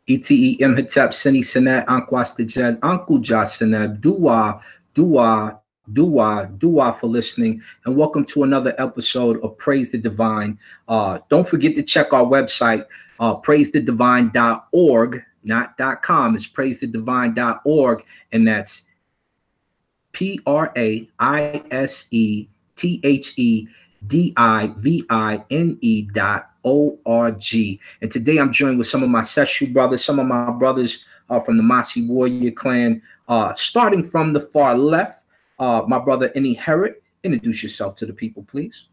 ETEM Hitep Sini Senet Ankwas Dejed Uncle Jasenet Dua for listening, and welcome to another episode of Praise the Divine. Don't forget to check our website, praisethedivine.org, not .com. It's praisethedivine.org, and that's praisethedivine.org. And today I'm joined with some of my Seshu brothers, some of my brothers from the Masi Warrior clan. Starting from the far left, my brother Herod. Introduce yourself to the people, please.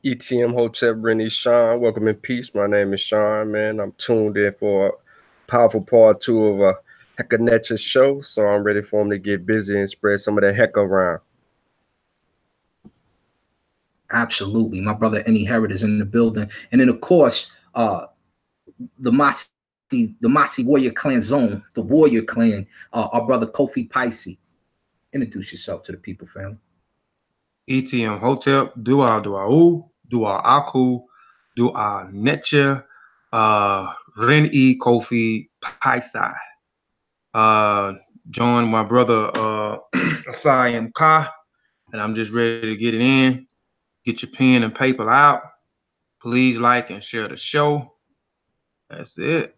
ETM Hotep Rennie Sean. Welcome in peace. My name is Sean, man. I'm tuned in for a powerful part 2 of a Heka show, so I'm ready for him to get busy and spread some of that Heka around. Absolutely. My brother Herod is in the building. And then, of course, the Masi Warrior Clan Zone, the Warrior Clan, our brother Kofi Pisces. Introduce yourself to the people, family. ETM Hotep, Dua Aku, Dua Netcha, Ren-E Kofi Paisai. Join my brother Asayim Ka, and I'm just ready to get it in. Get your pen and paper out. Please like and share the show. That's it.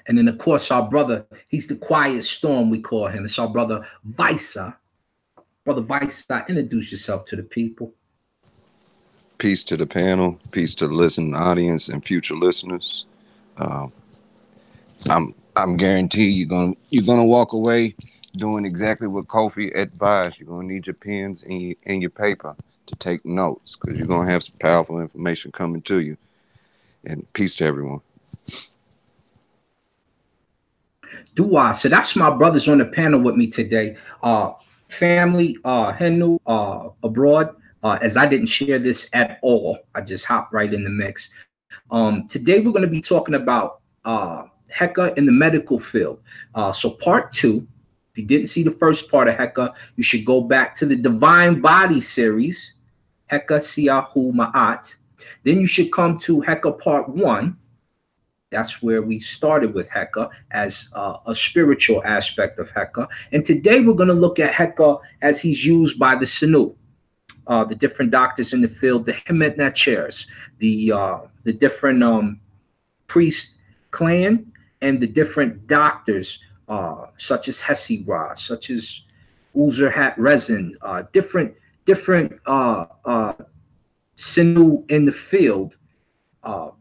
And then, of course, our brother, he's the quiet storm, we call him. It's our brother Visa. Brother Visa, introduce yourself to the people. Peace to the panel, peace to the listening audience and future listeners. I'm guaranteed you're gonna walk away doing exactly what Kofi advised. You're gonna need your pens and your paper to take notes, because you're gonna have some powerful information coming to you. And peace to everyone. Dua, so that's my brothers on the panel with me today. Family, Henu, abroad. As I didn't share this at all, I just hopped right in the mix. Today we're going to be talking about Heka in the medical field. So part 2, if you didn't see the first part of Heka, you should go back to the Divine Body series, Heka Siyahu Ma'at. Then you should come to Heka part 1. That's where we started with Heka as a spiritual aspect of Heka. And today we're going to look at Heka as he's used by the Sanu, the different doctors in the field, the Hemet Nachers, the different priest clan, and the different doctors, such as Hesira, such as Uzurhat Rezin, different Sanu in the field.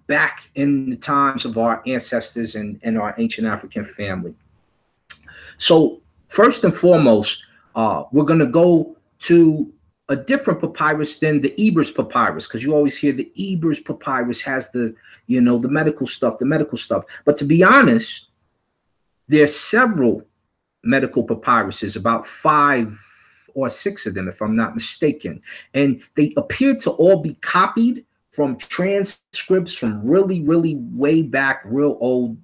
Back in the times of our ancestors and our ancient African family. So first and foremost, we're going to go to a different papyrus than the Ebers papyrus, because you always hear the Ebers papyrus has the medical stuff. But to be honest, there's several medical papyruses, about 5 or 6 of them, if I'm not mistaken. And they appear to all be copied from transcripts from really, really way back, real old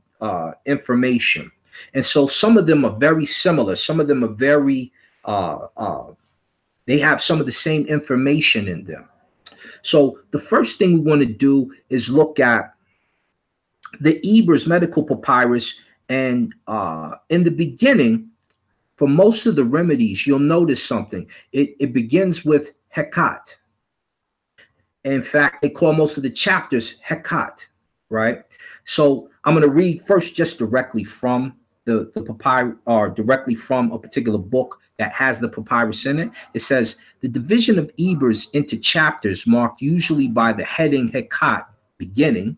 information. And so some of them are very similar. Some of them are very, they have some of the same information in them. So the first thing we want to do is look at the Ebers medical papyrus. And in the beginning, for most of the remedies, you'll notice something. It begins with Hekat. In fact, they call most of the chapters Hekat, right? So I'm going to read first just directly from the papyrus, or directly from a particular book that has the papyrus in it. It says, the division of Ebers into chapters marked usually by the heading Hekat, beginning,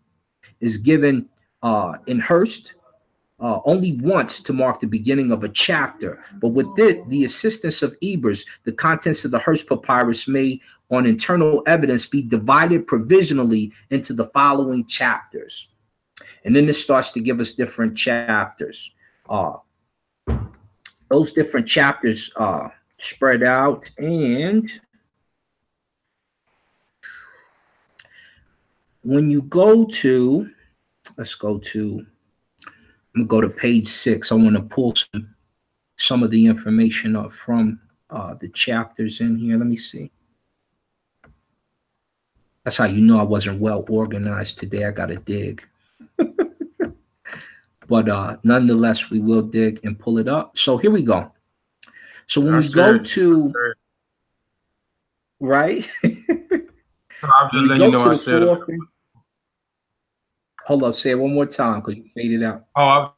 is given in Hurst only once to mark the beginning of a chapter. But with the assistance of Ebers, the contents of the Hurst papyrus may, on internal evidence, be divided provisionally into the following chapters. And then this starts to give us different chapters. Those different chapters spread out, and when you go to, I'm gonna go to page 6. I want to pull some of the information up from the chapters in here. Let me see. That's how you know I wasn't well organized today. I got to dig. But nonetheless, we will dig and pull it up. So here we go. So when we go to, right? I'll When just we let you go know to I the shared it. fourth, hold up, say it one more time because you faded out. Oh,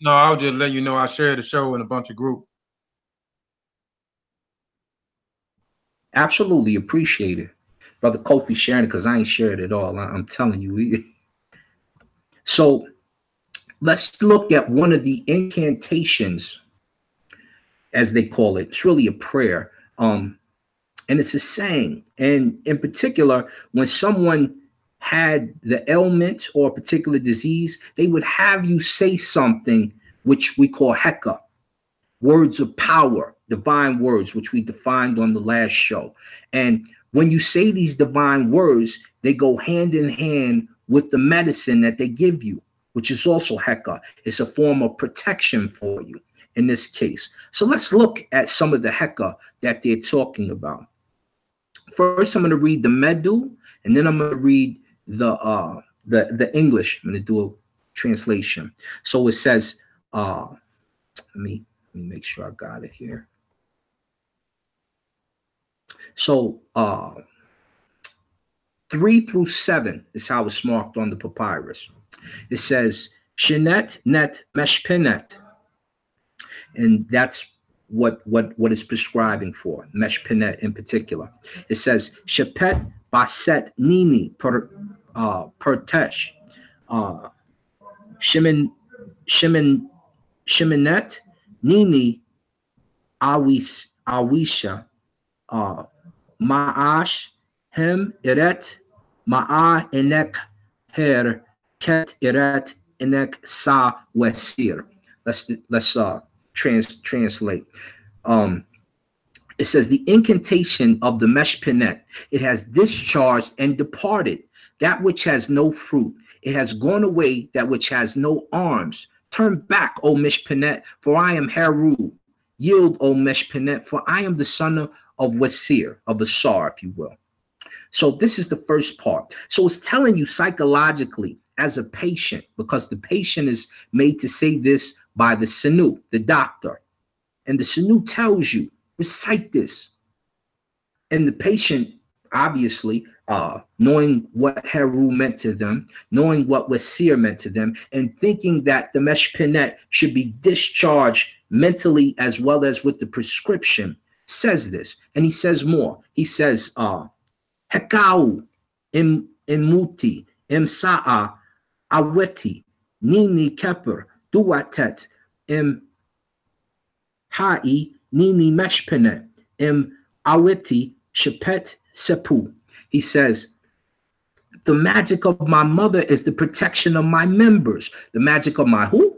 I'll just let you know I shared the show in a bunch of groups. Absolutely appreciate it. Brother Kofi sharing it because I ain't shared it all. I'm telling you. So let's look at one of the incantations, as they call it. It's really a prayer. And it's a saying. And in particular, when someone had the ailment or a particular disease, they would have you say something which we call Heka, words of power, divine words, which we defined on the last show. And when you say these divine words, they go hand in hand with the medicine that they give you, which is also Heka. It's a form of protection for you in this case. So let's look at some of the Heka that they're talking about. First, I'm going to read the Medu, and then I'm going to read the English. I'm going to do a translation. So it says, let me make sure I got it here. So 3 through 7 is how it's marked on the papyrus. It says Shinet net meshpenet, and that's what is prescribing for meshpenet in particular. It says Shepet baset nini per tesh, shimenet nini awisha, Ma'ash hem eret ma'a enek her ket eret enek sa wesir. Let's translate. It says the incantation of the meshpenet, it has discharged and departed that which has no fruit. It has gone away that which has no arms. Turn back, O meshpenet, for I am Heru. Yield, O meshpenet, for I am the son of Wasir, of Asar, if you will. So this is the first part. So it's telling you psychologically as a patient, because the patient is made to say this by the Sanu, the doctor. And the Sanu tells you, recite this. And the patient, obviously, knowing what Heru meant to them, knowing what Wasir meant to them, and thinking that the meshpenet should be discharged mentally as well as with the prescription, says this. And he says more. He says, Hekau imuti imsa'a aweti nini keper duatet im hai nini meshpenet im aweti shepet sepu. He says, the magic of my mother is the protection of my members. The magic of my who?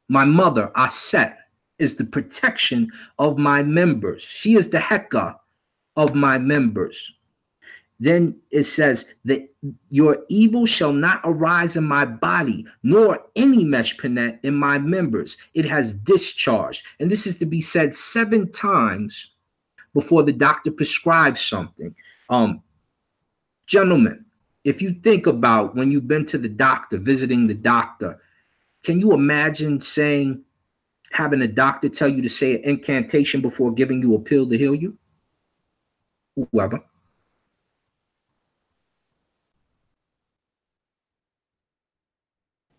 My mother, Aset, is the protection of my members. She is the Heka of my members. Then it says that your evil shall not arise in my body, nor any meshpenet in my members. It has discharged. And this is to be said 7 times before the doctor prescribes something. Gentlemen, if you think about when you've been to the doctor, visiting the doctor, can you imagine having a doctor tell you to say an incantation before giving you a pill to heal you? Whoever.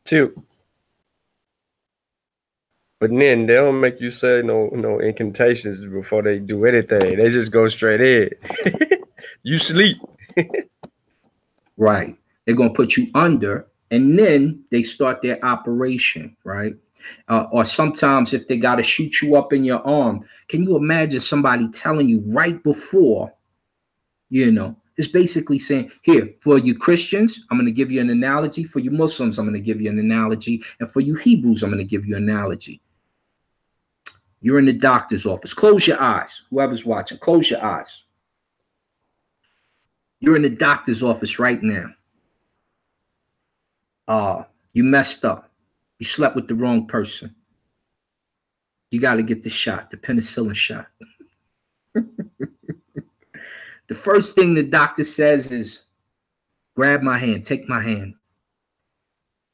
Too. But then they don't make you say no incantations before they do anything. They just go straight in. You sleep. Right. They're going to put you under, and then they start their operation, right? Or sometimes if they got to shoot you up in your arm, can you imagine somebody telling you right before, it's basically saying, here, for you Christians, I'm going to give you an analogy. For you Muslims, I'm going to give you an analogy. And for you Hebrews, I'm going to give you an analogy. You're in the doctor's office. Close your eyes. Whoever's watching, close your eyes. You're in the doctor's office right now. You messed up. You slept with the wrong person. You got to get the shot, the penicillin shot. The first thing the doctor says is, Grab my hand, take my hand.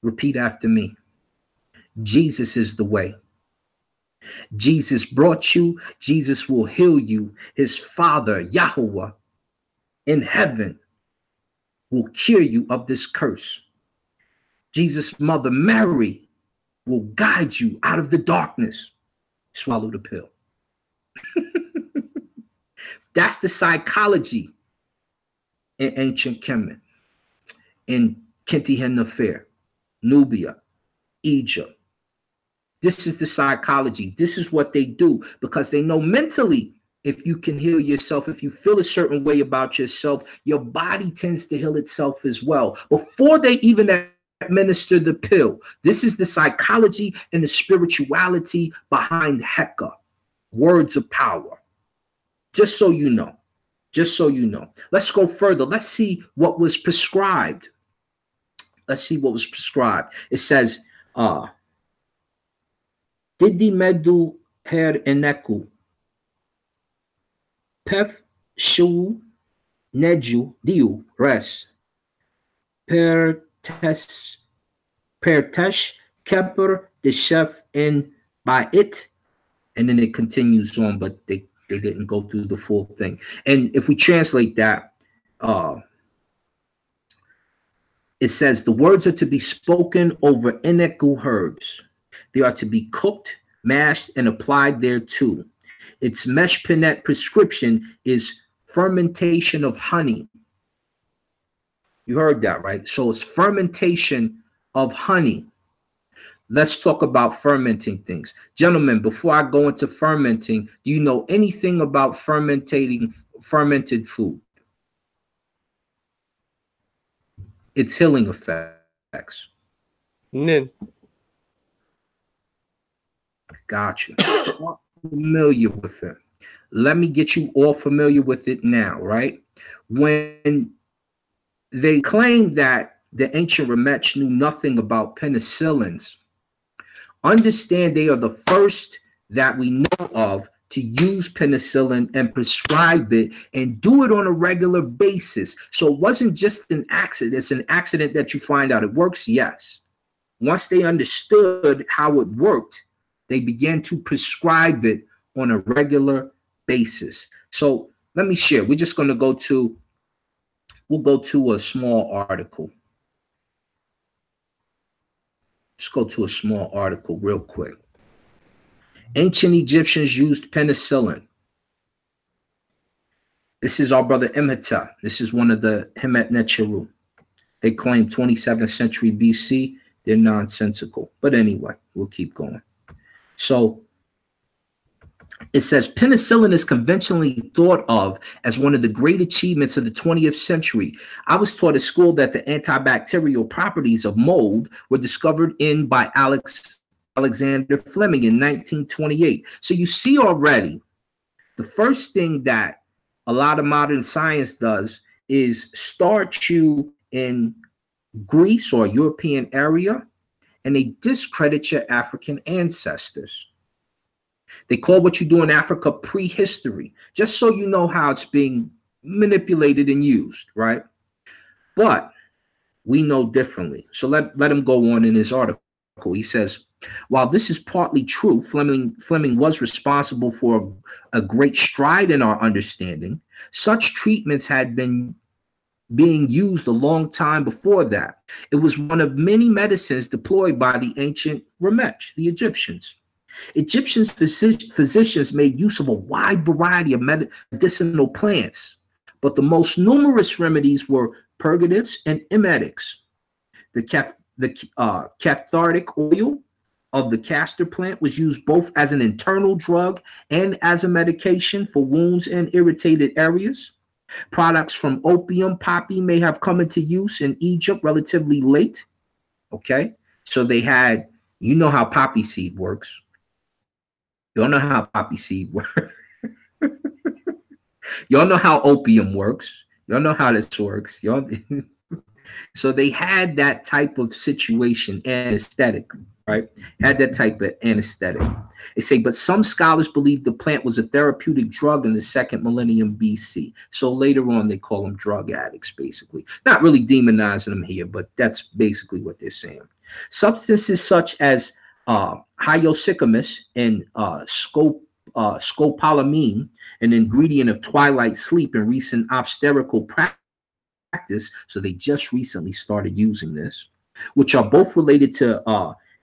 Repeat after me. Jesus is the way. Jesus brought you. Jesus will heal you. His Father, Yahweh, in heaven will cure you of this curse. Jesus' mother, Mary, will guide you out of the darkness. Swallow the pill. That's the psychology in ancient Kemet, in Kinti Fair, Nubia, Egypt. This is the psychology. This is what they do because they know mentally if you can heal yourself, if you feel a certain way about yourself, your body tends to heal itself as well. Before they even administer the pill, this is the psychology and the spirituality behind Heka, words of power. Just so you know. Just so you know. Let's go further. Let's see what was prescribed. Let's see what was prescribed. It says, Didi medu her eneku. Pef shu neju diu res. Per tesh keper the chef in by it. And then it continues on, but they didn't go through the full thing. And if we translate that, it says the words are to be spoken over eneku herbs. They are to be cooked, mashed, and applied thereto. Its meshpenet prescription is fermentation of honey. You heard that, right? So it's fermentation of honey. Let's talk about fermenting things. Gentlemen, before I go into fermenting, do you know anything about fermented food? Its healing effects. Nin. Gotcha. Familiar with it. Let me get you all familiar with it now, right? When they claim that the ancient Remech knew nothing about penicillins, understand they are the first that we know of to use penicillin and prescribe it and do it on a regular basis. So it wasn't just an accident. It's an accident that you find out it works, yes. Once they understood how it worked, they began to prescribe it on a regular basis. So let me share. We're just going to we'll go to a small article. Let's go to a small article real quick. Ancient Egyptians used penicillin. This is our brother Imhotep. This is one of the Hemet Necheru. They claim 27th century BC. They're nonsensical. But anyway, we'll keep going. So it says penicillin is conventionally thought of as one of the great achievements of the 20th century. I was taught at school that the antibacterial properties of mold were discovered by Alexander Fleming in 1928. So you see already, the first thing that a lot of modern science does is start you in Greece or European area, and they discredit your African ancestors. They call what you do in Africa prehistory, just so you know how it's being manipulated and used, right? But we know differently. So let him go on in his article. He says, while this is partly true, Fleming was responsible for a great stride in our understanding. Such treatments had been being used a long time before that. It was one of many medicines deployed by the ancient Remech, the Egyptians. Egyptian physicians made use of a wide variety of medicinal plants, but the most numerous remedies were purgatives and emetics. The cathartic oil of the castor plant was used both as an internal drug and as a medication for wounds and irritated areas. Products from opium, poppy may have come into use in Egypt relatively late. Okay, so they had, you know how poppy seed works. Y'all know how poppy seed works. Y'all know how opium works. Y'all know how this works. Y'all So they had that type of situation anesthetic, right? Had that type of anesthetic. They say, but some scholars believe the plant was a therapeutic drug in the second millennium BC. So later on, they call them drug addicts, basically. Not really demonizing them here, but that's basically what they're saying. Substances such as hyoscyamus and scopolamine, an ingredient of twilight sleep in recent obstetrical practice, so they just recently started using this, which are both related to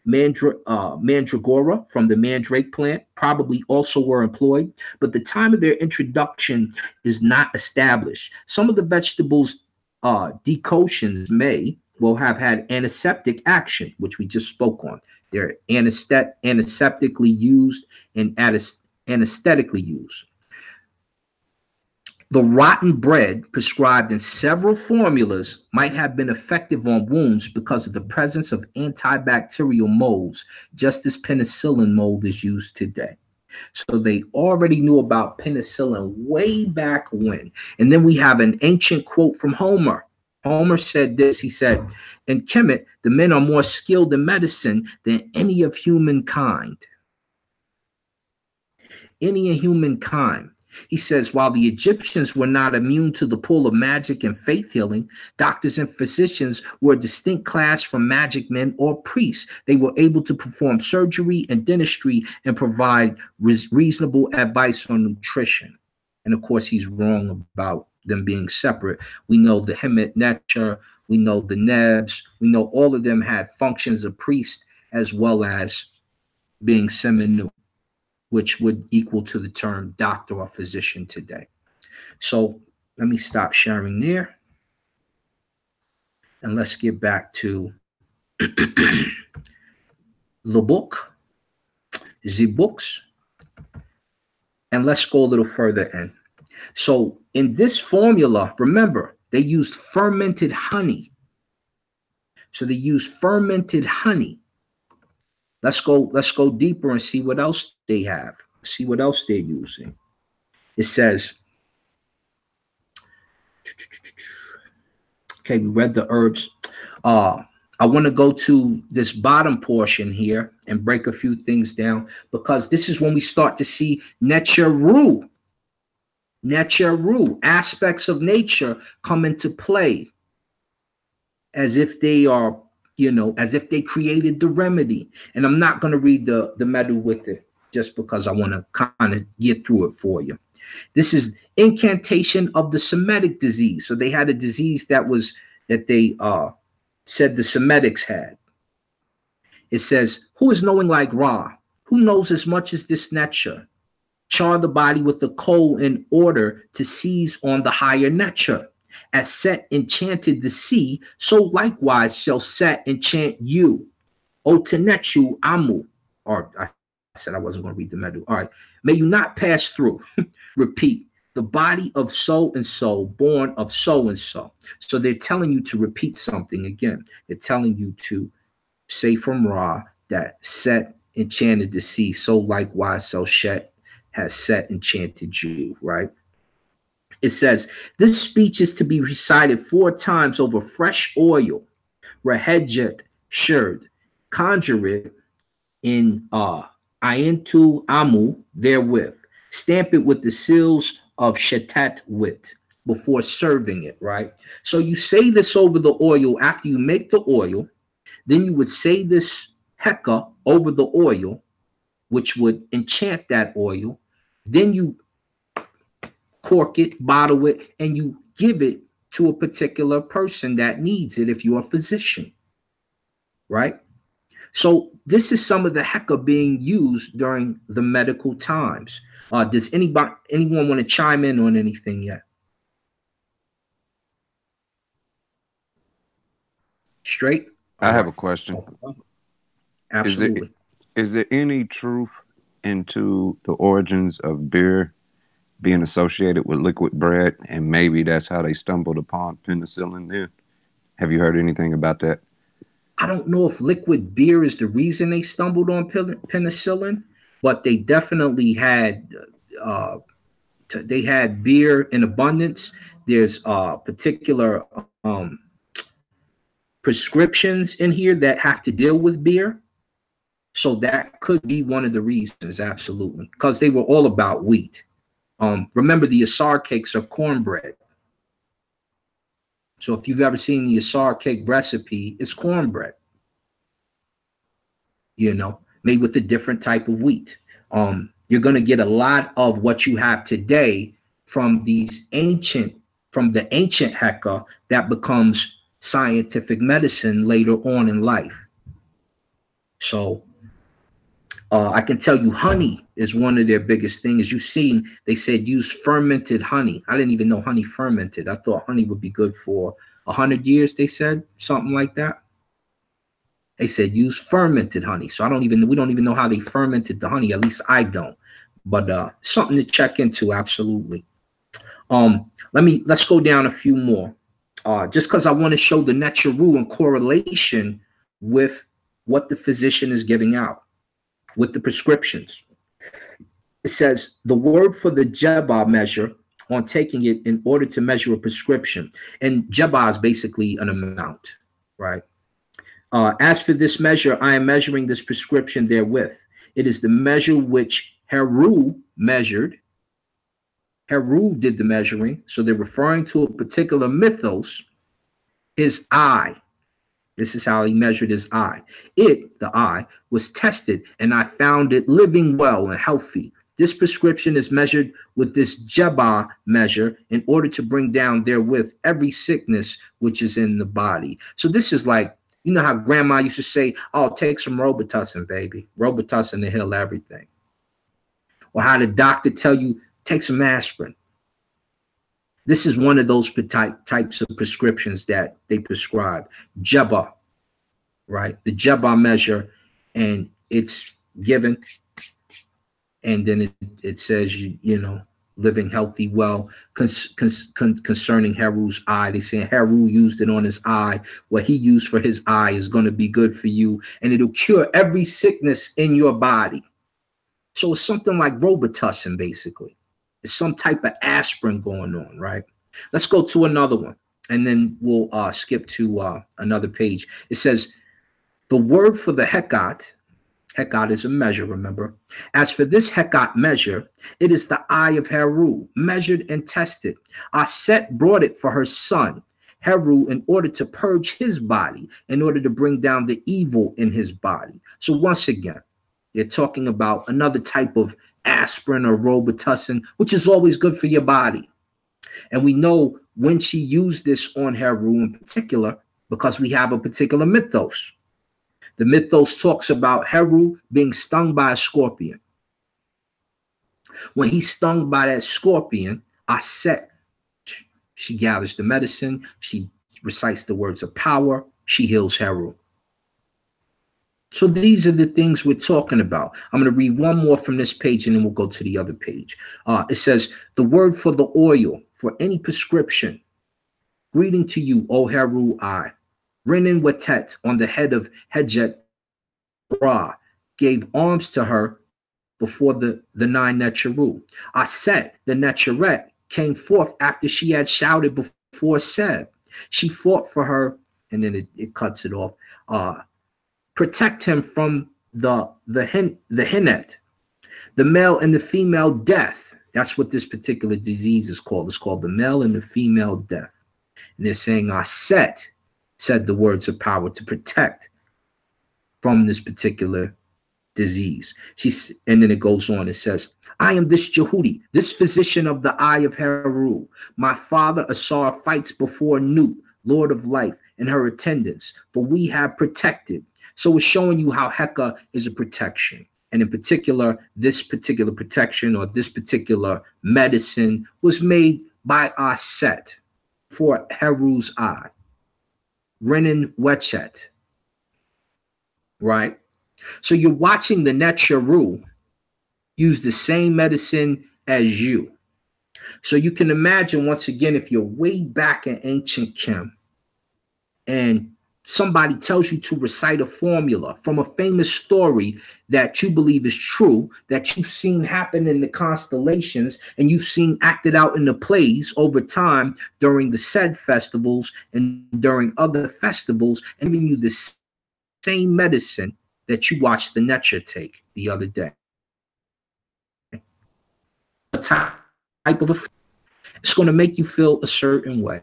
mandragora from the mandrake plant, probably also were employed, but the time of their introduction is not established. Some of the vegetables' decoctions will have had antiseptic action, which we just spoke on. They're antiseptically used and anesthetically used. The rotten bread prescribed in several formulas might have been effective on wounds because of the presence of antibacterial molds, just as penicillin mold is used today. So they already knew about penicillin way back when. And then we have an ancient quote from Homer. Homer said this. He said, in Kemet, the men are more skilled in medicine than any of humankind. Any of humankind. He says, while the Egyptians were not immune to the pull of magic and faith healing, doctors and physicians were a distinct class from magic men or priests. They were able to perform surgery and dentistry and provide reasonable advice on nutrition. And of course, he's wrong about them being separate. We know the Hemet Necher, we know the Nebs, we know all of them had functions of priest as well as being seminu, which would equal to the term doctor or physician today. So let me stop sharing there. And let's get back to the books. And let's go a little further in. So in this formula, remember, they used fermented honey. So they used fermented honey. Let's go deeper and see what else they have. See what else they're using. It says, okay, we read the herbs. I want to go to this bottom portion here and break a few things down, because this is when we start to see Necheru, aspects of nature come into play, as if they are, as if they created the remedy. And I'm not going to read the medal with it, just because I want to kind of get through it for you. This is incantation of the Semitic disease. So they had a disease that they said the Semitics had. It says, who is knowing like Ra? Who knows as much as this Necher? Char the body with the coal in order to seize on the higher Necher. As Set enchanted the sea, so likewise shall Set enchant you. O Tenechu Amu. Or I said I wasn't going to read the medal. All right. May you not pass through. Repeat. The body of so and so, born of so and so. So they're telling you to repeat something again. They're telling you to say from Ra that Set enchanted the sea, so likewise so Shet has Set enchanted you, right? It says, this speech is to be recited 4 times over fresh oil. Rehejet sherd, conjure it in Ayentu Amu therewith. Stamp it with the seals of Shetet wit before serving it, right? So you say this over the oil after you make the oil. Then you would say this Heka over the oil, which would enchant that oil. Then you cork it, bottle it, and you give it to a particular person that needs it if you're a physician, right? So this is some of the Heka being used during the medical times. Does anyone want to chime in on anything yet? Straight? I have a question. Absolutely. Is there any truth into the origins of beer being associated with liquid bread, and maybe that's how they stumbled upon penicillin then? Have you heard anything about that? I don't know if liquid beer is the reason they stumbled on penicillin, but they definitely had beer in abundance. There's particular prescriptions in here that have to deal with beer. So that could be one of the reasons, absolutely, because they were all about wheat. Remember, the Asar cakes are cornbread. So if you've ever seen the Asar cake recipe, it's cornbread, you know, made with a different type of wheat. You're going to get a lot of what you have today from the ancient Heka that becomes scientific medicine later on in life. So I can tell you honey is one of their biggest things. You've seen, they said use fermented honey. I didn't even know honey fermented. I thought honey would be good for 100 years, they said, something like that. They said use fermented honey. So we don't even know how they fermented the honey. At least I don't. But something to check into, absolutely. Let's go down a few more. Just because I want to show the Necharu in correlation with what the physician is giving out, with the prescriptions. It says the word for the Jeba measure on taking it in order to measure a prescription. And Jeba is basically an amount, right? As for this measure, I am measuring this prescription therewith. It is the measure which Heru measured. Heru did the measuring. So they're referring to a particular mythos, his eye. This is how he measured his eye. It, the eye, was tested, and I found it living well and healthy. This prescription is measured with this Jeba measure in order to bring down therewith every sickness which is in the body. So this is like, you know how grandma used to say, oh, take some Robitussin, baby. Robitussin to heal everything. Or how the doctor tell you, take some aspirin. This is one of those types of prescriptions that they prescribe. Jeba, right? The Jeba measure, and it's given. And then it says, you know, living healthy, well, concerning Heru's eye. They say Heru used it on his eye. What he used for his eye is going to be good for you, and it'll cure every sickness in your body. So it's something like Robitussin, basically. It's some type of aspirin going on, right? Let's go to another one, and then we'll skip to another page. It says, the word for the Hekat is a measure, remember. As for this Hekat measure, it is the eye of Heru, measured and tested. Aset brought it for her son, Heru, in order to purge his body, in order to bring down the evil in his body. So once again, they're talking about another type of aspirin or Robitussin, which is always good for your body. And we know when she used this on Heru in particular, because we have a particular mythos. The mythos talks about Heru being stung by a scorpion. When he's stung by that scorpion, Aset, she gathers the medicine, she recites the words of power, she heals Heru. So these are the things we're talking about. I'm going to read one more from this page, and then we'll go to the other page. It says, the word for the oil for any prescription. Greeting to you, O Heru I. Renin Wetet on the head of Hejet Ra gave arms to her before the 9 Necharu. Aset, the Necheret, came forth after she had shouted before Seb. She fought for her, and then it cuts it off. Protect him from the Hinnet, the male and the female death. That's what this particular disease is called. It's called the male and the female death. And they're saying Aset said the words of power to protect from this particular disease. And then it goes on, it says, I am this Jehudi, this physician of the eye of Heru. My father Asar fights before Nut, Lord of life, and her attendants, for we have protected. So it's showing you how Heka is a protection. And in particular, this particular protection or this particular medicine was made by Aset for Heru's eye. Renin Wechet, right? So you're watching the Necharu use the same medicine as you. So you can imagine, once again, if you're way back in ancient Kim and somebody tells you to recite a formula from a famous story that you believe is true, that you've seen happen in the constellations and you've seen acted out in the plays over time during the said festivals and during other festivals, and giving you the same medicine that you watched the Netcher take the other day. A type of a, it's going to make you feel a certain way.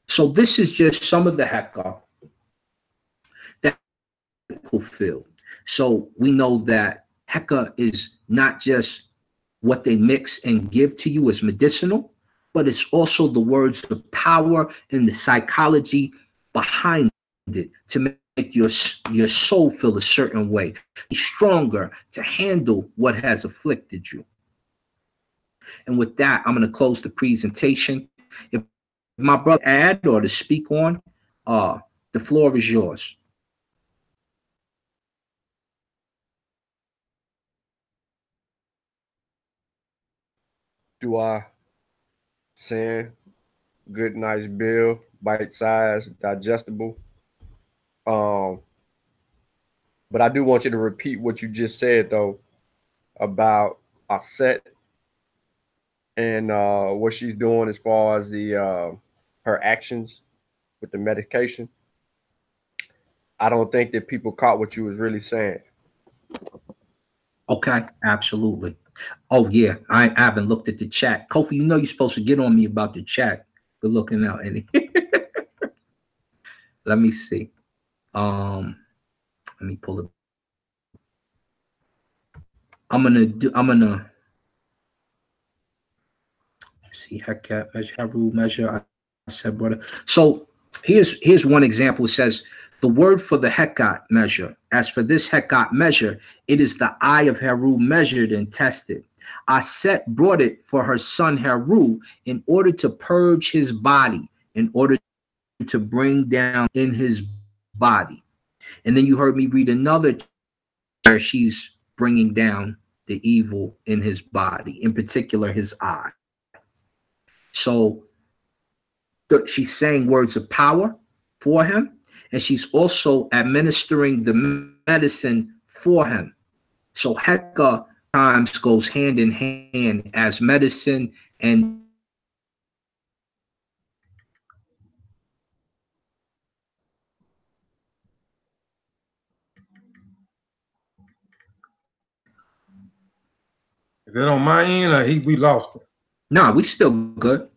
So this is just some of the Heka that will feel. So we know that Heka is not just what they mix and give to you as medicinal, but it's also the words of power and the psychology behind it to make your soul feel a certain way, be stronger to handle what has afflicted you. And with that, I'm going to close the presentation. If my brother add or to speak on, the floor is yours. Do I saying good, nice bill, bite size, digestible. But I do want you to repeat what you just said though about Aset and what she's doing as far as the her actions with the medication. I don't think that people caught what you was really saying. Okay, absolutely. Oh yeah, I haven't looked at the chat. Kofi, you know you're supposed to get on me about the chat. Good looking out, Eddie. Let me see. Let me pull it. I'm gonna see Heka measure, Haru measure. I said brother. So here's one example. It says the word for the Hekat measure. As for this Hekat measure, it is the eye of Heru measured and tested. Aset brought it for her son Heru in order to purge his body, in order to bring down in his body. And then you heard me read another where she's bringing down the evil in his body, in particular his eye. So she's saying words of power for him, and she's also administering the medicine for him. So Heka times goes hand in hand as medicine and Is that on my end or we lost it? nah, we still good.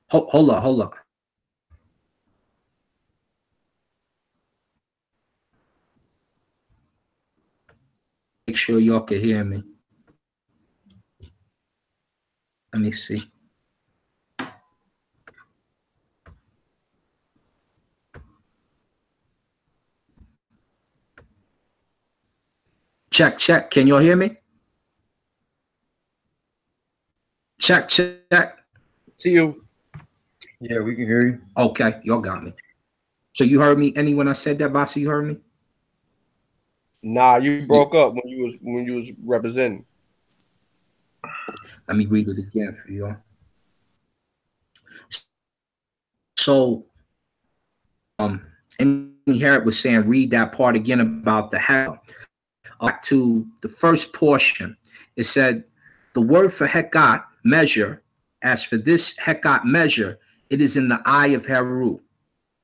Hold up. Make sure y'all can hear me. Let me see. Check. Can y'all hear me? Check. See you. Yeah, we can hear you. Okay, y'all got me. So you heard me, Any, when I said that, Bossy, you heard me? Nah, you broke up when you was representing. Let me read it again for y'all. So Amy Harriet was saying, read that part again about the hell. Back to the first portion, it said, the word for Hekat measure, as for this Hekat measure, it is in the eye of Heru.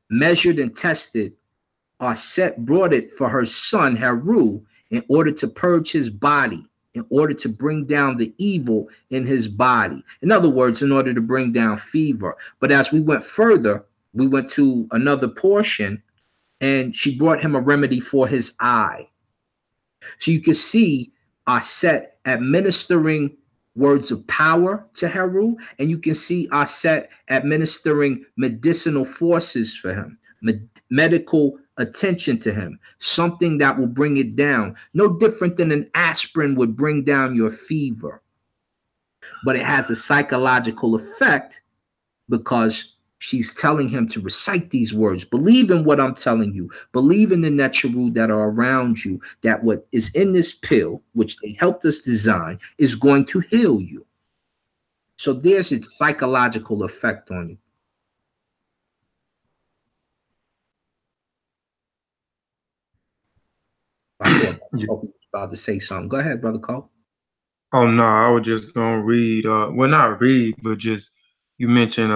Measured and tested, Aset brought it for her son Heru in order to purge his body, in order to bring down the evil in his body. In other words, in order to bring down fever. But as we went further, we went to another portion, and she brought him a remedy for his eye. So you can see Aset administering words of power to Heru, and you can see Aset administering medicinal forces for him, medical attention to him, something that will bring it down. No different than an aspirin would bring down your fever. But it has a psychological effect because she's telling him to recite these words. Believe in what I'm telling you. Believe in the Necharu that are around you, that what is in this pill, which they helped us design, is going to heal you. So there's its psychological effect on you. I thought Yeah. Kofi was about to say something. Go ahead, brother Cole. Oh no, I was just gonna read. Well, not read, but just you mentioned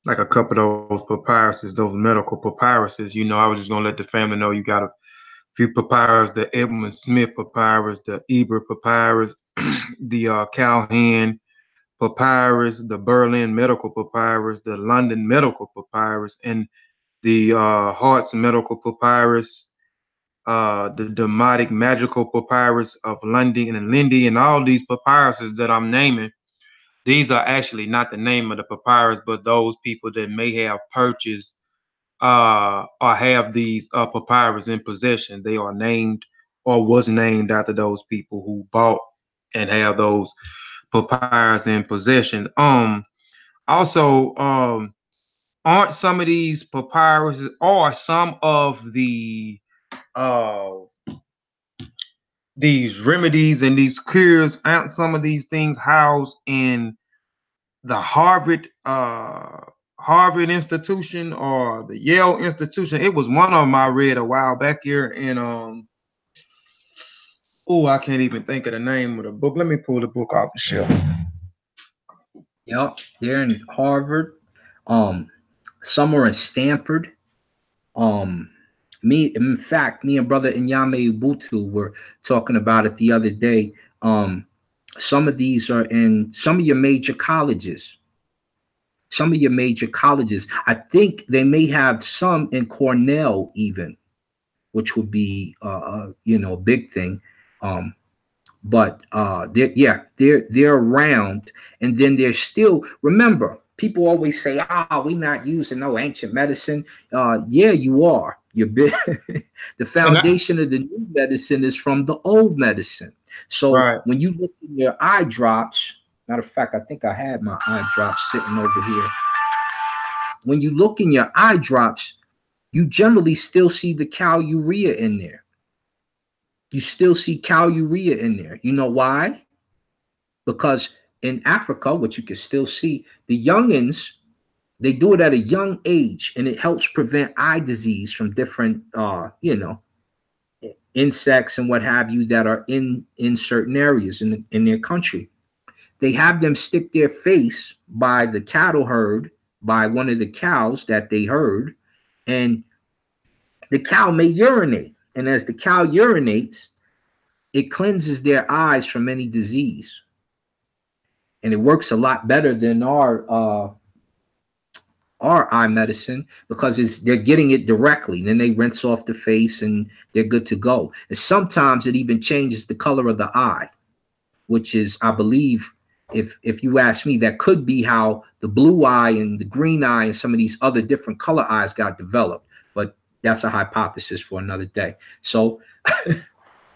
like a couple of those papyruses, those medical papyruses. You know, I was just gonna let the family know you got a few papyrus: the Edmund Smith papyrus, the Eber papyrus, the Calhoun papyrus, the Berlin medical papyrus, the London medical papyrus, and the Hart's medical papyrus, the Demotic magical papyrus of Lundy and Lindy, and all these papyruses that I'm naming. These are actually not the name of the papyrus, but those people that may have purchased or have these papyrus in possession. They are named or was named after those people who bought and have those papyrus in possession. Also, aren't some of these papyrus or some of uh these remedies and these cures, aren't some of these things housed in the Harvard institution or the Yale institution? It was one of them I read a while back here in oh, I can't even think of the name of the book. Let me pull the book off the shelf. Yep, they're in Harvard. Um, some are in Stanford. Um, in fact, me and brother Inyame Ubutu were talking about it the other day. Some of these are in some of your major colleges. Some of your major colleges. I think they may have some in Cornell even, which would be a big thing. Um, but they're around, and then they're still. Remember, people always say, we're not using no ancient medicine. Yeah, you are. You're big. The And I, foundation of the new medicine is from the old medicine. So right. when you look in your eye drops, matter of fact, I think I had my eye drops sitting over here. When you look in your eye drops, you generally still see the calurea in there. You still see calurea in there. You know why? Because in Africa, what you can still see, the youngins, they do it at a young age, and it helps prevent eye disease from different, insects and what have you that are in certain areas in their country. They have them stick their face by the cattle herd, by one of the cows that they herd, and the cow may urinate. And as the cow urinates, it cleanses their eyes from any disease. And it works a lot better than our eye medicine because they're getting it directly. Then they rinse off the face and they're good to go. And sometimes it even changes the color of the eye, which is, I believe, if you ask me, that could be how the blue eye and the green eye and some of these other different color eyes got developed. But that's a hypothesis for another day. So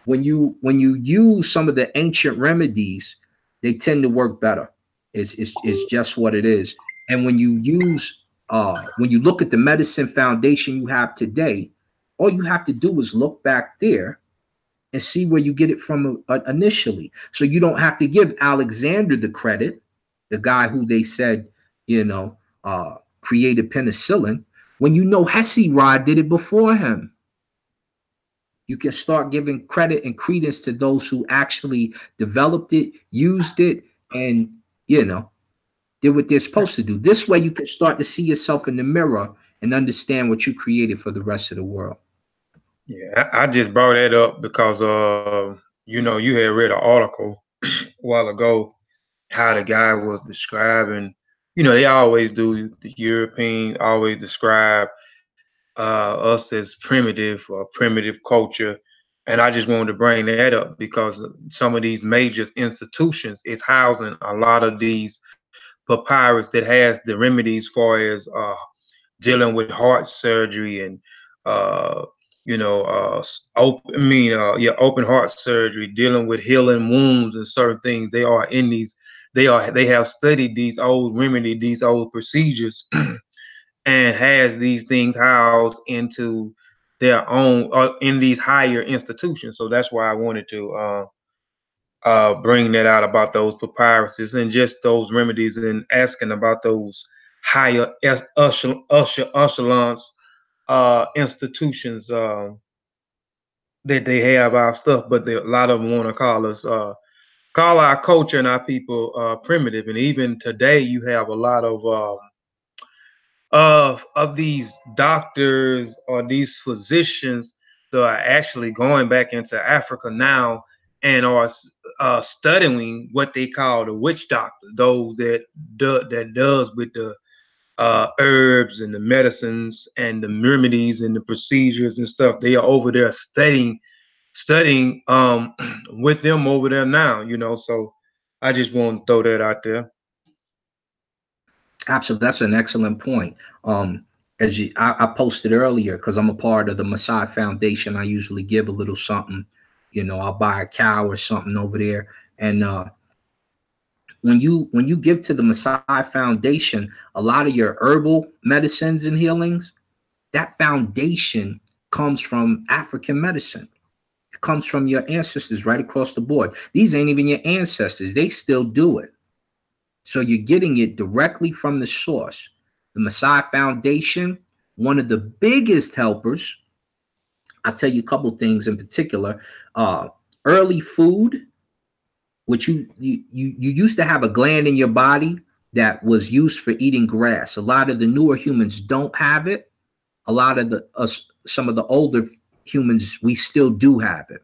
when you use some of the ancient remedies, they tend to work better. It's just what it is. And when you look at the medicine foundation you have today, all you have to do is look back there and see where you get it from initially. So you don't have to give Alexander the credit, the guy who they said, created penicillin, when you know Hesiod did it before him. You can start giving credit and credence to those who actually developed it, used it, and did what they're supposed to do. This way you can start to see yourself in the mirror and understand what you created for the rest of the world. Yeah, I just brought that up because you had read an article a while ago how the guy was describing, they always do, the European always describe us as primitive or primitive culture. And I just wanted to bring that up because some of these major institutions is housing a lot of these papyrus that has the remedies for as dealing with heart surgery and uh, open heart surgery, dealing with healing wounds and certain things. They have studied these old remedy, these old procedures, and has these things housed into their own in these higher institutions. So that's why I wanted to bring that out about those papyruses and just those remedies and asking about those higher echelons institutions. that they have our stuff, but a lot of them want to call us call our culture and our people primitive. And even today, you have a lot of these doctors or these physicians that are actually going back into Africa now and are studying what they call the witch doctors, those that does with the herbs and the medicines and the remedies and the procedures and stuff. They are over there studying with them over there now, you know. So I just want to throw that out there. Absolutely, that's an excellent point. As I posted earlier, because I'm a part of the Masai Foundation, I usually give a little something. You know, I'll buy a cow or something over there, and when you give to the Masai Foundation, a lot of your herbal medicines and healings, that foundation comes from African medicine. It comes from your ancestors right across the board. These ain't even your ancestors; they still do it. So you're getting it directly from the source. The Masai Foundation, one of the biggest helpers. I'll tell you a couple things in particular. Early food, which you used to have a gland in your body that was used for eating grass. A lot of the newer humans don't have it. A lot of some of the older humans, we still do have it.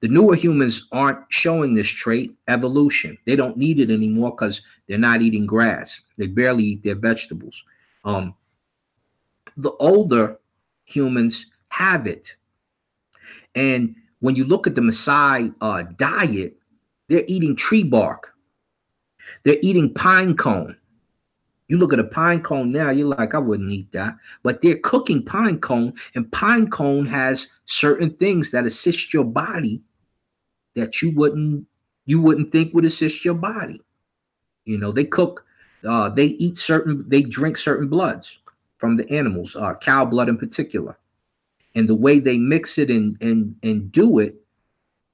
The newer humans aren't showing this trait, evolution. They don't need it anymore because they're not eating grass. They barely eat their vegetables. The older humans have it. And when you look at the Maasai diet, they're eating tree bark. They're eating pine cone. You look at a pine cone now, you're like, I wouldn't eat that. But they're cooking pine cone, and pine cone has certain things that assist your body that you wouldn't think would assist your body. You know, they cook, they drink certain bloods from the animals, cow blood in particular. And the way they mix it and do it,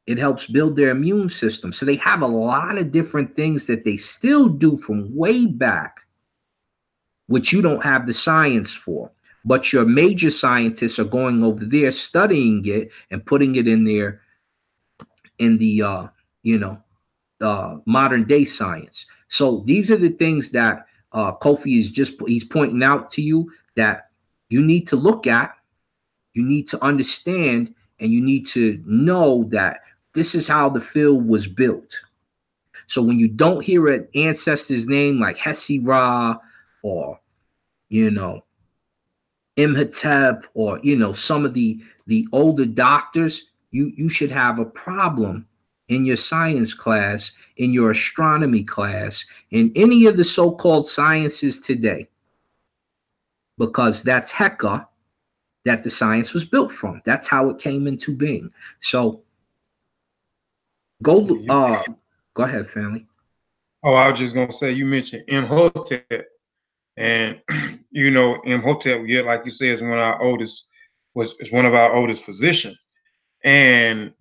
it helps build their immune system. So they have a lot of different things that they still do from way back, which you don't have the science for. But your major scientists are going over there studying it and putting it in there in the modern day science. So these are the things that Kofi he's pointing out to you that you need to look at, you need to understand, and you need to know that this is how the field was built. So when you don't hear an ancestor's name like Hesi Ra or, you know, Imhotep or, you know, some of the older doctors, you should have a problem in your science class, in your astronomy class, in any of the so-called sciences today, because that's Heka that the science was built from. That's how it came into being. So go ahead, family. Oh, I was just gonna say, you mentioned Imhotep, and you know Imhotep, yeah, like you said, is one of our oldest physicians. And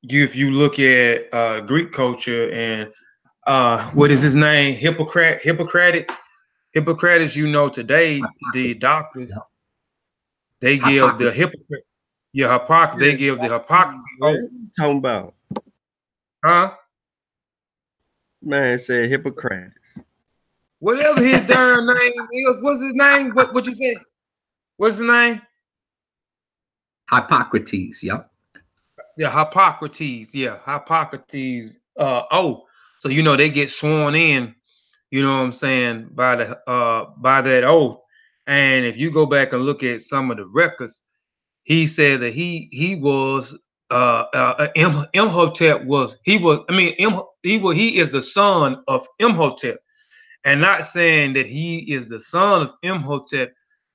if you look at Greek culture and what is his name, Hippocrates, you know, today the doctors they give the Hippocrates, yeah, Hippocrates, they give the Hippocrates. What you talking about? Huh? Man said Hippocrates. Whatever his darn name is, what's his name? What you say? What's his name? Hippocrates, yeah. Yeah, Hippocrates. Yeah, Hippocrates. So you know they get sworn in, you know what I'm saying, by that oath. And if you go back and look at some of the records, he says that he was Imhotep was he was I mean he is the son of Imhotep. And not saying that he is the son of Imhotep.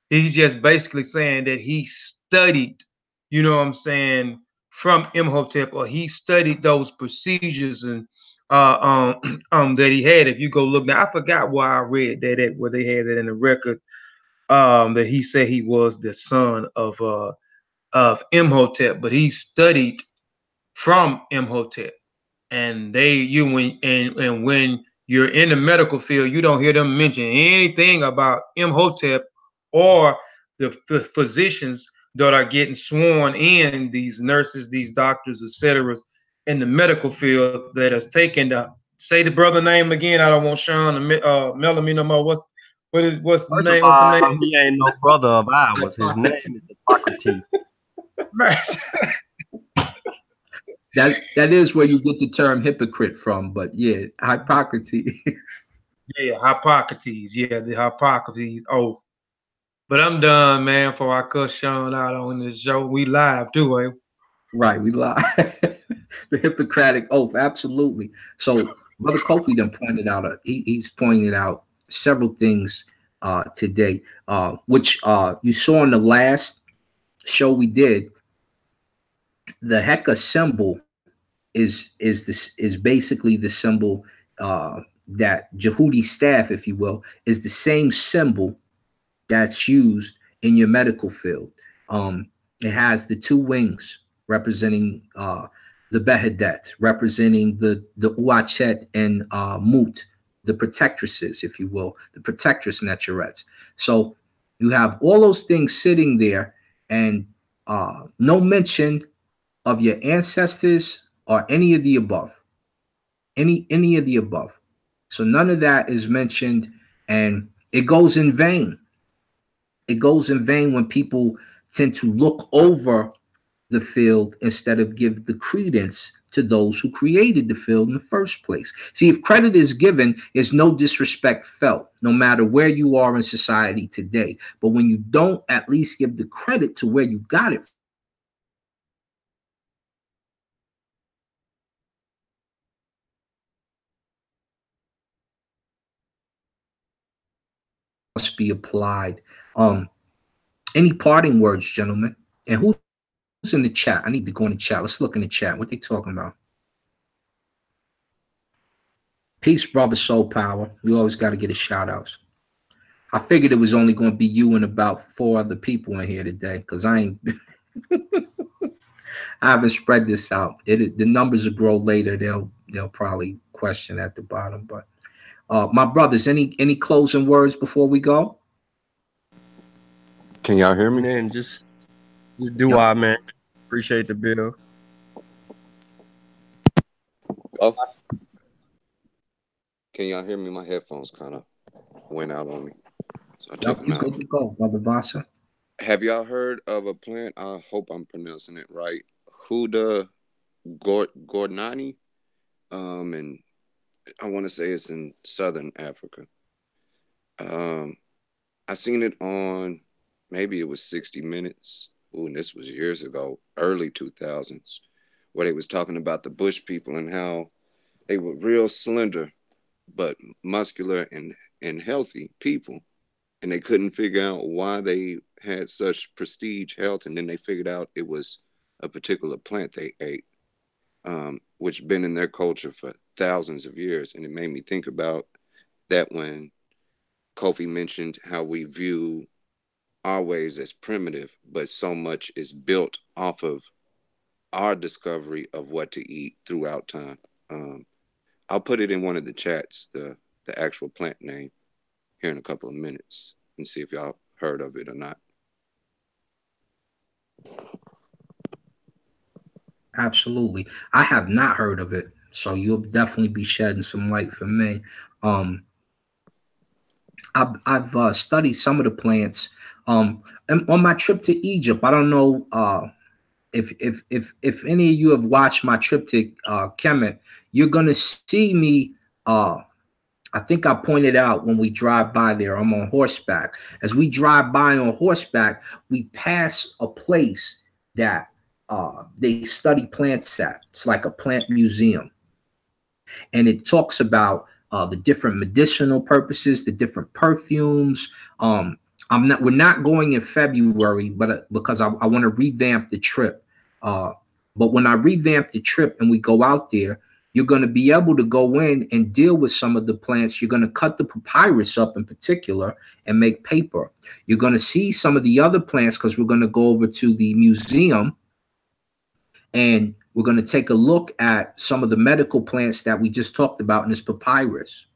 He's just basically saying that he studied, you know what I'm saying, from Imhotep, or he studied those procedures and that he had. If you go look now, I forgot where I read that at, where they had it in the record, that he said he was the son of Imhotep, but he studied from Imhotep. And when you're in the medical field, you don't hear them mention anything about Imhotep or the physicians that are getting sworn in, these nurses, these doctors, etc., in the medical field that has taken the, say the brother name again. I don't want Sean to mellow me no more. What's the First of name? What's the all, name? he ain't no brother of ours. His name is Hippocrates. That is where you get the term hypocrite from, but yeah, Hippocrates. Yeah, Hippocrates. Yeah, the Hippocrates oath. But I'm done, man. Before I cut Sean out on this show, we live too, eh? Right, we lie. The Hippocratic oath, absolutely. So, Brother Kofi then pointed out, he's pointed out several things today, which you saw in the last show we did. The Heka symbol is basically the symbol that Jehudi staff, if you will, is the same symbol that's used in your medical field. It has the two wings representing the Behedet, representing the Uachet and Mut, the protectresses, if you will, the protectress Necherets. So you have all those things sitting there, and no mention of your ancestors or any of the above, any of the above. So none of that is mentioned, and it goes in vain. It goes in vain when people tend to look over the field instead of give the credence to those who created the field in the first place. See, if credit is given, is no disrespect felt, no matter where you are in society today. But when you don't at least give the credit to where you got it, must be applied. Any parting words, gentlemen? And who's in the chat? I need to go in the chat. Let's look in the chat. What they talking about? Peace, brother Soul Power. We always got to get a shout outs. I figured it was only going to be you and about 4 other people in here today, because I ain't I haven't spread this out. The numbers will grow later. They'll probably question at the bottom. But my brothers, any closing words before we go? Can y'all hear me? Man, just do our man. Appreciate the bill. Oh, can y'all hear me? My headphones kind of went out on me, so I took them out. Go, brother Vasa. Have y'all heard of a plant? I hope I'm pronouncing it right. Huda Gordnani, and I want to say it's in Southern Africa. I seen it on, maybe it was 60 Minutes. Ooh, and this was years ago, early 2000s, where they was talking about the bush people and how they were real slender, but muscular and healthy people. And they couldn't figure out why they had such prestige health. And then they figured out it was a particular plant they ate, which been in their culture for thousands of years. And it made me think about that when Kofi mentioned how we view our ways as primitive, but so much is built off of our discovery of what to eat throughout time. I'll put it in one of the chats, the actual plant name, here in a couple of minutes, and see if y'all heard of it or not. Absolutely. I have not heard of it, so you'll definitely be shedding some light for me. I've studied some of the plants. And on my trip to Egypt, I don't know if any of you have watched my trip to Kemet, you're gonna see me. I think I pointed out when we drive by there, I'm on horseback. As we drive by on horseback, we pass a place that they study plants at. It's like a plant museum. And it talks about the different medicinal purposes, the different perfumes. We're not going in February, but because I want to revamp the trip. But when I revamp the trip and we go out there, you're going to be able to go in and deal with some of the plants. You're going to cut the papyrus up in particular and make paper. You're going to see some of the other plants because we're going to go over to the museum and we're going to take a look at some of the medical plants that we just talked about in this papyrus.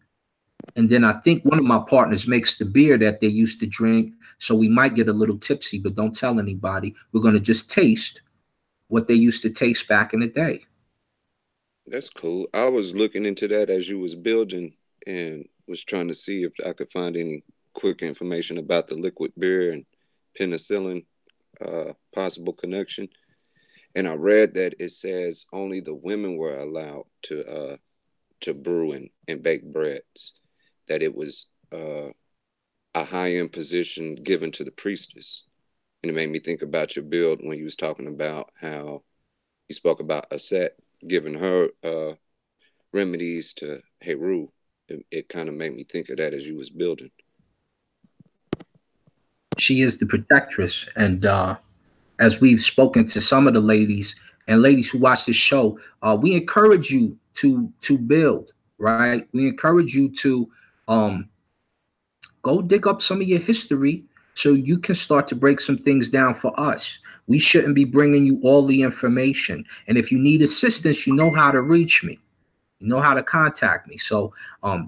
And then I think one of my partners makes the beer that they used to drink. So we might get a little tipsy, but don't tell anybody. We're going to just taste what they used to taste back in the day. That's cool. I was looking into that as you was building and was trying to see if I could find any quick information about the liquid beer and penicillin possible connection. And I read that it says only the women were allowed to brew and bake breads. That it was a high-end position given to the priestess. And it made me think about your build when you was talking about how you spoke about Aset giving her remedies to Heru. It kind of made me think of that as you was building. She is the protectress. And as we've spoken to some of the ladies and ladies who watch this show, we encourage you to build, right? We encourage you to go dig up some of your history so you can start to break some things down for us. We shouldn't be bringing you all the information. And if you need assistance, you know how to reach me. You know how to contact me. So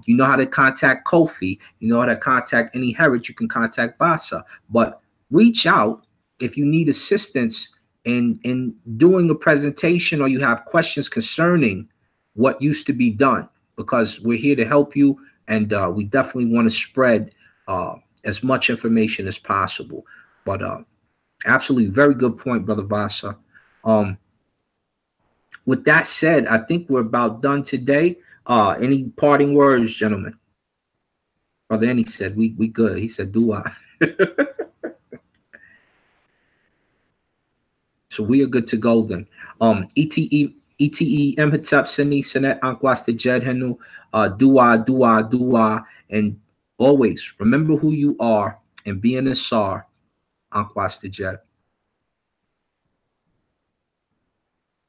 you know how to contact Kofi. You know how to contact any Heritage. You can contact Vasa. But reach out if you need assistance in doing a presentation or you have questions concerning what used to be done, because we're here to help you, and we definitely want to spread as much information as possible. But absolutely, very good point, Brother Vasa. With that said, I think we're about done today. Any parting words, gentlemen? Brother Annie said we good. He said, do I? So we are good to go then. ETE Imhotep Seni Senet Anquasta Jed Henu Dua, and always remember who you are and be an Asar Anquasta Jed.